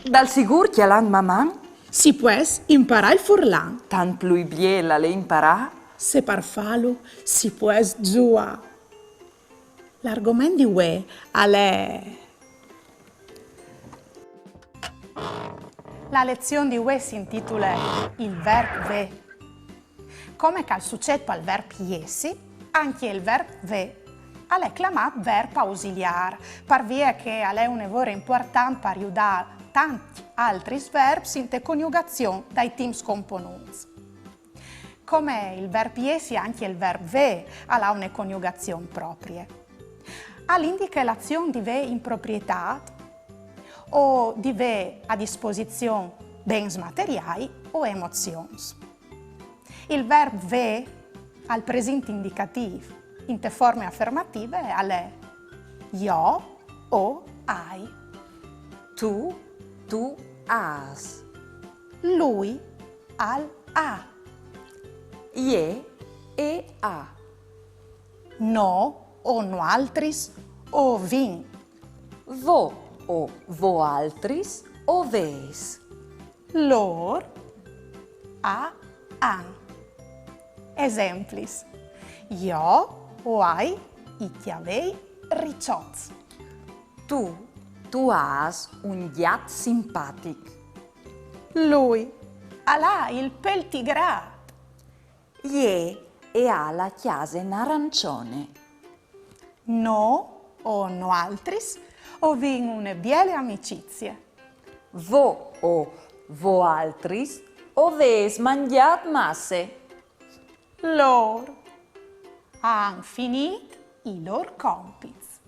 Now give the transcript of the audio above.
Dal sigur chialan maman, Si pues imparar il furlan. tant lui biela le imparà. Se par falo si pues giua. L'argomento di ue è... La lezione di ue si intitola Il verbo ve. Come che al succetto al verbo iesi, anche il verbo ve è chiamato verbo ausiliare, per via che è un lavoro importante per aiutare tanti altri verbi in coniugazione dai team scomponuti. Come il verbo iesi, anche il verbo ve ha una coniugazione propria. All'indica l'azione di ve in proprietà o di ve a disposizione bens materiali o emozioni. Il verbo ve al presente indicativo in te forme affermative è io o hai. Tu has. Lui al ha. Ie e a. No o no altris o vin. Vo o vo altris o ves. Lor a an. Exemplis. Io o hai i chiavei riciots. Tu has un gat simpatic. Lui ha il pel tigrat. Ie e ha la chiase in arancione. No o no altris o vin une biele amicizie. Vo o vo altris o ves mangiat masse. Lor han finit i lor compits.